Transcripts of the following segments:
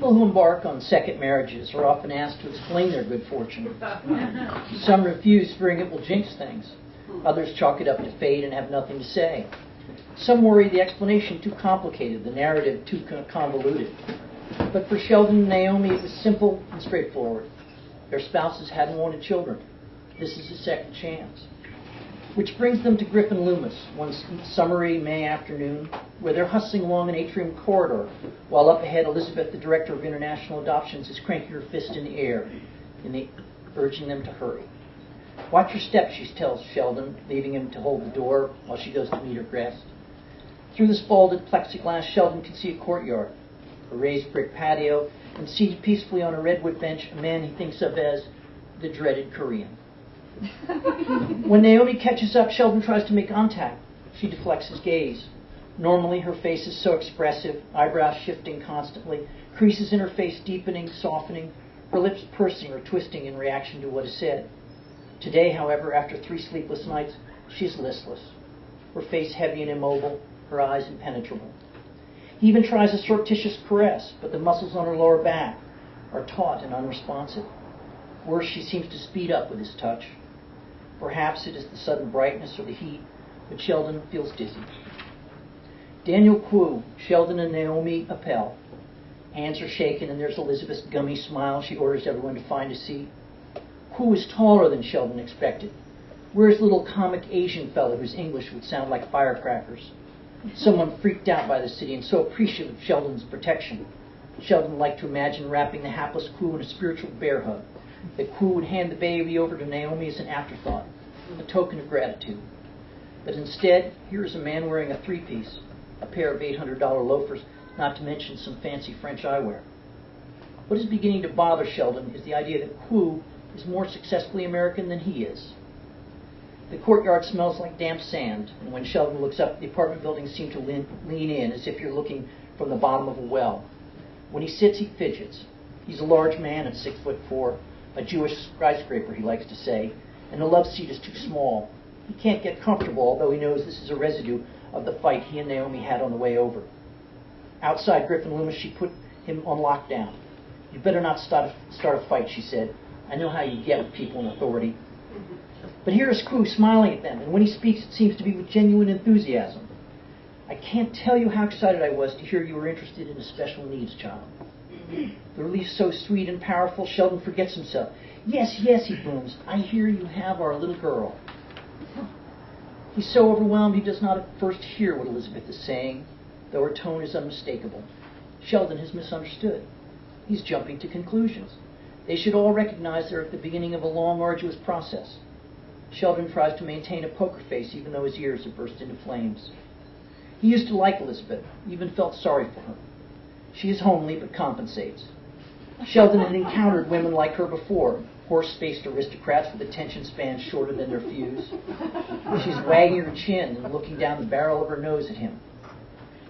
People who embark on second marriages are often asked to explain their good fortune. Some refuse, fearing it will jinx things. Others chalk it up to fate and have nothing to say. Some worry the explanation too complicated, the narrative too convoluted. But for Sheldon and Naomi, it was simple and straightforward. Their spouses hadn't wanted children. This is a second chance. Which brings them to Griffin Loomis, one summery May afternoon, where they're hustling along an atrium corridor, while up ahead Elizabeth, the director of international adoptions, is cranking her fist in the air, urging them to hurry. Watch your step, she tells Sheldon, leaving him to hold the door while she goes to meet her guest. Through the spalded plexiglass, Sheldon can see a courtyard, a raised brick patio, and seated peacefully on a redwood bench, a man he thinks of as the dreaded Korean. When Naomi catches up, Sheldon tries to make contact. She deflects his gaze. Normally, her face is so expressive, eyebrows shifting constantly, creases in her face deepening, softening, her lips pursing or twisting in reaction to what is said. Today, however, after 3 sleepless nights, she is listless, her face heavy and immobile, her eyes impenetrable. He even tries a surreptitious caress, but the muscles on her lower back are taut and unresponsive. Worse, she seems to speed up with his touch. Perhaps it is the sudden brightness or the heat, but Sheldon feels dizzy. Daniel Kwu, Sheldon and Naomi Appel. Hands are shaken, and there's Elizabeth's gummy smile. She orders everyone to find a seat. Kwu is taller than Sheldon expected. Where's the little comic Asian fellow whose English would sound like firecrackers? Someone freaked out by the city and so appreciative of Sheldon's protection. Sheldon liked to imagine wrapping the hapless Kwu in a spiritual bear hug. That Kwu would hand the baby over to Naomi as an afterthought, a token of gratitude. But instead, here is a man wearing a 3-piece, a pair of $800 loafers, not to mention some fancy French eyewear. What is beginning to bother Sheldon is the idea that Kwu is more successfully American than he is. The courtyard smells like damp sand, and when Sheldon looks up, the apartment buildings seem to lean in as if you're looking from the bottom of a well. When he sits, he fidgets. He's a large man at 6'4", a Jewish skyscraper, he likes to say, and the love seat is too small. He can't get comfortable, although he knows this is a residue of the fight he and Naomi had on the way over. Outside Griffin Loomis, she put him on lockdown. You better not start a fight, she said. I know how you get with people in authority. But here is Kwu smiling at them, and when he speaks, it seems to be with genuine enthusiasm. I can't tell you how excited I was to hear you were interested in a special needs child. The relief so sweet and powerful, Sheldon forgets himself. Yes, yes, he booms. I hear you have our little girl. He's so overwhelmed he does not at first hear what Elizabeth is saying, though her tone is unmistakable. Sheldon has misunderstood. He's jumping to conclusions. They should all recognize they're at the beginning of a long, arduous process. Sheldon tries to maintain a poker face even though his ears have burst into flames. He used to like Elizabeth, even felt sorry for her. She is homely but compensates. Sheldon had encountered women like her before, horse-faced aristocrats with attention spans shorter than their fuse. She's wagging her chin and looking down the barrel of her nose at him.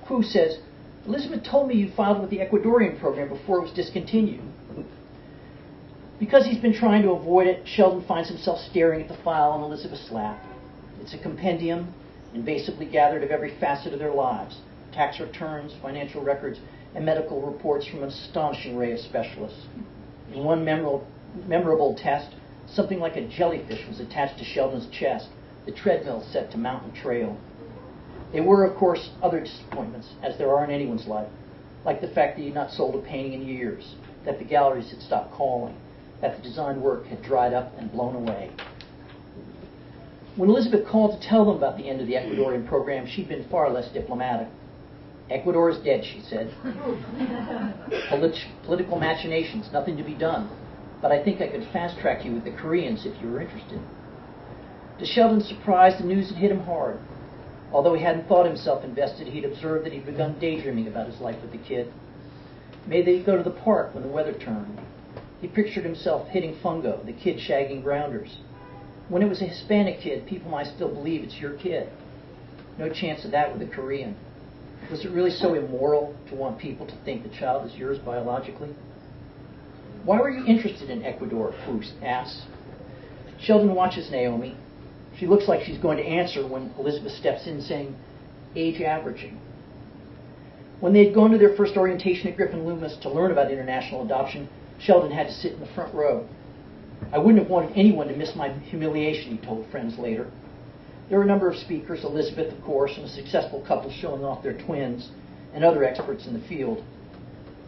Kwu says, Elizabeth told me you filed with the Ecuadorian program before it was discontinued. Because he's been trying to avoid it, Sheldon finds himself staring at the file on Elizabeth's lap. It's a compendium, invasively gathered of every facet of their lives, tax returns, financial records, and medical reports from an astonishing array of specialists. In one memorable test, something like a jellyfish was attached to Sheldon's chest, the treadmill set to Mountain Trail. There were, of course, other disappointments, as there are in anyone's life, like the fact that he had not sold a painting in years, that the galleries had stopped calling, that the design work had dried up and blown away. When Elizabeth called to tell them about the end of the Ecuadorian program, she'd been far less diplomatic. Ecuador is dead, she said. Political machinations, nothing to be done. But I think I could fast-track you with the Koreans if you were interested. To Sheldon's surprise, the news had hit him hard. Although he hadn't thought himself invested, he'd observed that he'd begun daydreaming about his life with the kid. Maybe they'd go to the park when the weather turned. He pictured himself hitting fungo, the kid shagging grounders. When it was a Hispanic kid, people might still believe it's your kid. No chance of that with a Korean. Was it really so immoral to want people to think the child is yours biologically? Why were you interested in Ecuador? Kwu asks. Sheldon watches Naomi. She looks like she's going to answer when Elizabeth steps in saying, age averaging. When they had gone to their first orientation at Griffin Loomis to learn about international adoption, Sheldon had to sit in the front row. I wouldn't have wanted anyone to miss my humiliation, he told friends later. There were a number of speakers, Elizabeth, of course, and a successful couple showing off their twins, and other experts in the field.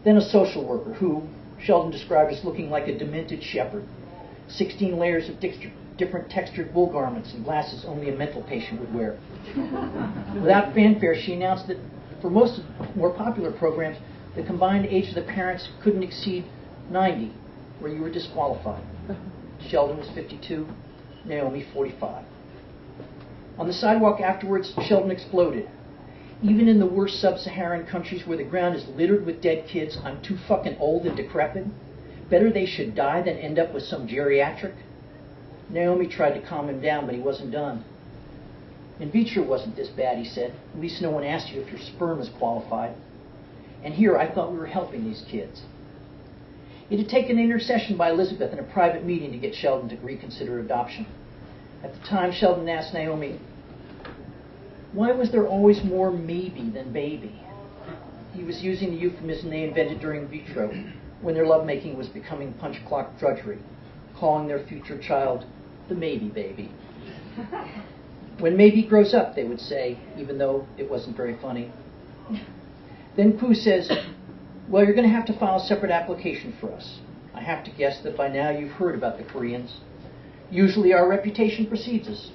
Then a social worker who Sheldon described as looking like a demented shepherd, 16 layers of different textured wool garments and glasses only a mental patient would wear. Without fanfare, she announced that for most of the more popular programs, the combined age of the parents couldn't exceed 90, where you were disqualified. Sheldon was 52, Naomi 45. On the sidewalk afterwards, Sheldon exploded. Even in the worst sub-Saharan countries where the ground is littered with dead kids, I'm too fucking old and decrepit. Better they should die than end up with some geriatric. Naomi tried to calm him down, but he wasn't done. In vitro wasn't this bad, he said. At least no one asked you if your sperm was qualified. And here I thought we were helping these kids. It had taken an intercession by Elizabeth in a private meeting to get Sheldon to reconsider adoption. At the time, Sheldon asked Naomi, why was there always more maybe than baby? He was using the euphemism they invented during vitro, when their lovemaking was becoming punch clock drudgery, calling their future child the maybe baby. When maybe grows up, they would say, even though it wasn't very funny. Then Koo says, well, you're going to have to file a separate application for us. I have to guess that by now you've heard about the Koreans. Usually our reputation precedes us.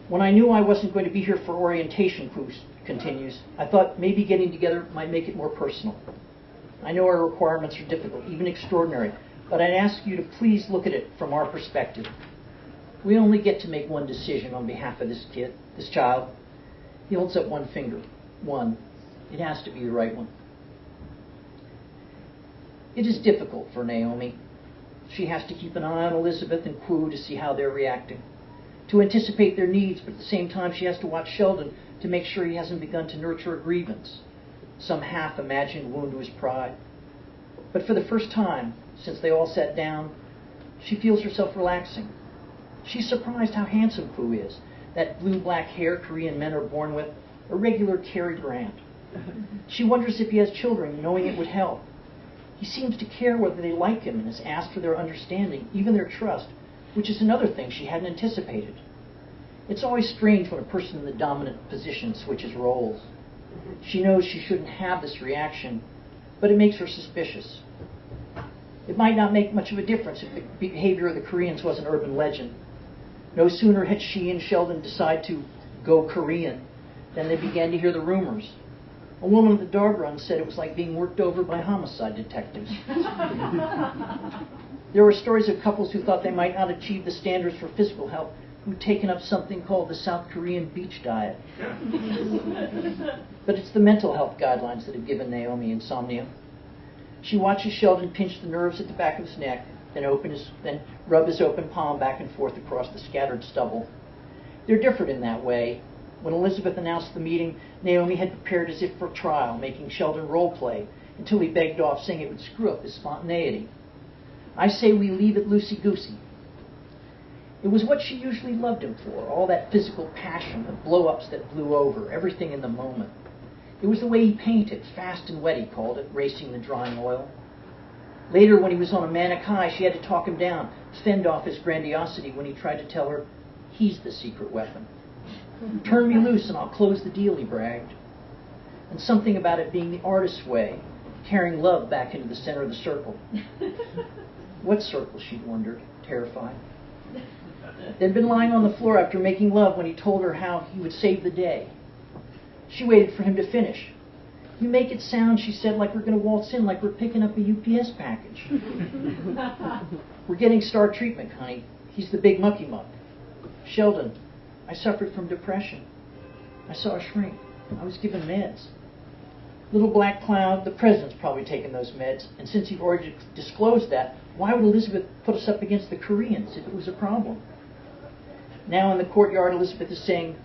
When I knew I wasn't going to be here for orientation, Koo continues, I thought maybe getting together might make it more personal. I know our requirements are difficult, even extraordinary, but I'd ask you to please look at it from our perspective. We only get to make one decision on behalf of this kid, this child. He holds up one finger. One. It has to be the right one. It is difficult for Naomi. She has to keep an eye on Elizabeth and Koo to see how they're reacting, to anticipate their needs, but at the same time she has to watch Sheldon to make sure he hasn't begun to nurture a grievance, some half-imagined wound to his pride. But for the first time, since they all sat down, she feels herself relaxing. She's surprised how handsome Koo is, that blue-black hair Korean men are born with, a regular Cary Grant. She wonders if he has children, knowing it would help. He seems to care whether they like him and has asked for their understanding, even their trust, which is another thing she hadn't anticipated. It's always strange when a person in the dominant position switches roles. She knows she shouldn't have this reaction, but it makes her suspicious. It might not make much of a difference if the behavior of the Koreans was an urban legend. No sooner had she and Sheldon decided to go Korean than they began to hear the rumors. A woman at the dog run said it was like being worked over by homicide detectives. There were stories of couples who thought they might not achieve the standards for physical health who'd taken up something called the South Korean beach diet. But it's the mental health guidelines that have given Naomi insomnia. She watches Sheldon pinch the nerves at the back of his neck, then rub his open palm back and forth across the scattered stubble. They're different in that way. When Elizabeth announced the meeting, Naomi had prepared as if for trial, making Sheldon role play until he begged off, saying it would screw up his spontaneity. I say we leave it loosey-goosey. It was what she usually loved him for, all that physical passion, the blow-ups that blew over, everything in the moment. It was the way he painted, fast and wet, he called it, racing the drying oil. Later, when he was on a manic high, she had to talk him down, fend off his grandiosity when he tried to tell her he's the secret weapon. Turn me loose and I'll close the deal, he bragged. And something about it being the artist's way, carrying love back into the center of the circle. What circle, she'd wondered, terrified. They'd been lying on the floor after making love when he told her how he would save the day. She waited for him to finish. You make it sound, she said, like we're going to waltz in, like we're picking up a UPS package. We're getting star treatment, honey. He's the big mucky muck. Sheldon, I suffered from depression. I saw a shrink. I was given meds. Little black cloud, the president's probably taken those meds, and since you've already disclosed that, why would Elizabeth put us up against the Koreans if it was a problem? Now in the courtyard, Elizabeth is saying,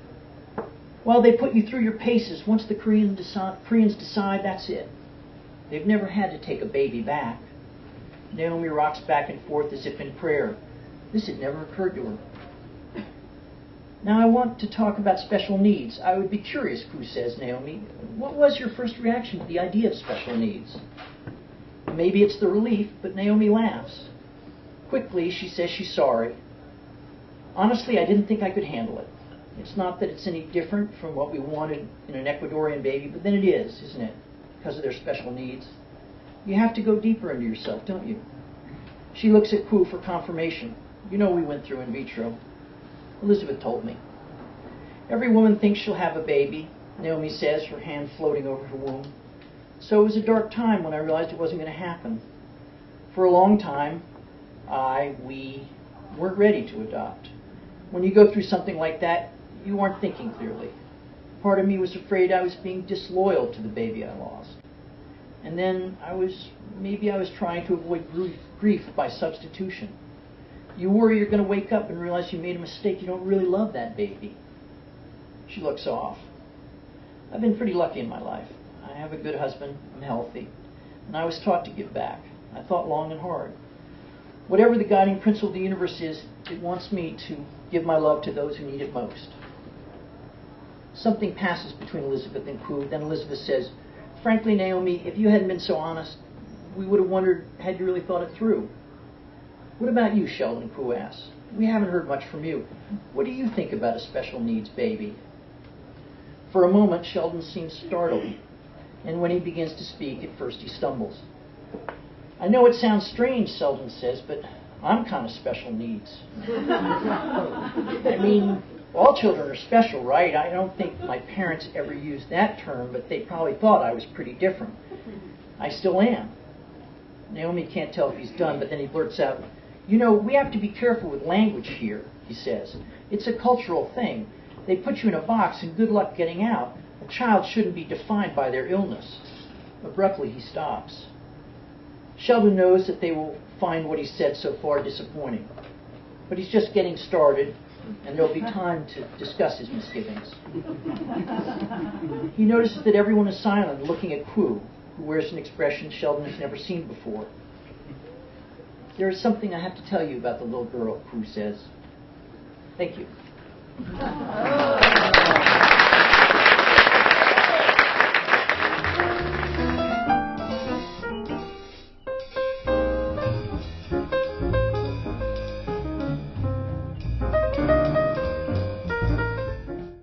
well, they put you through your paces. Once the Koreans decide, that's it. They've never had to take a baby back. Naomi rocks back and forth as if in prayer. This had never occurred to her. Now I want to talk about special needs. I would be curious, Koo says, Naomi, what was your first reaction to the idea of special needs? Maybe it's the relief, but Naomi laughs. Quickly, she says she's sorry. Honestly, I didn't think I could handle it. It's not that it's any different from what we wanted in an Ecuadorian baby, but then it is, isn't it? Because of their special needs. You have to go deeper into yourself, don't you? She looks at Koo for confirmation. You know we went through in vitro. Elizabeth told me. Every woman thinks she'll have a baby, Naomi says, her hand floating over her womb. So it was a dark time when I realized it wasn't going to happen. For a long time, we weren't ready to adopt. When you go through something like that, you aren't thinking clearly. Part of me was afraid I was being disloyal to the baby I lost. And then maybe I was trying to avoid grief by substitution. You worry you're going to wake up and realize you made a mistake. You don't really love that baby. She looks off. I've been pretty lucky in my life. I have a good husband. I'm healthy. And I was taught to give back. I thought long and hard. Whatever the guiding principle of the universe is, it wants me to give my love to those who need it most. Something passes between Elizabeth and Koo. Then Elizabeth says, frankly, Naomi, if you hadn't been so honest, we would have wondered, had you really thought it through? What about you, Sheldon? Koo asks. We haven't heard much from you. What do you think about a special needs baby? For a moment, Sheldon seems startled. And when he begins to speak, at first he stumbles. I know it sounds strange, Sheldon says, but I'm kind of special needs. I mean, all children are special, right? I don't think my parents ever used that term, but they probably thought I was pretty different. I still am. Naomi can't tell if he's done, but then he blurts out, you know, we have to be careful with language here, he says. It's a cultural thing. They put you in a box and good luck getting out. A child shouldn't be defined by their illness. Abruptly, he stops. Sheldon knows that they will find what he said so far disappointing. But he's just getting started, and there'll be time to discuss his misgivings. He notices that everyone is silent, looking at Koo, who wears an expression Sheldon has never seen before. There is something I have to tell you about the little girl, Koo says. Thank you.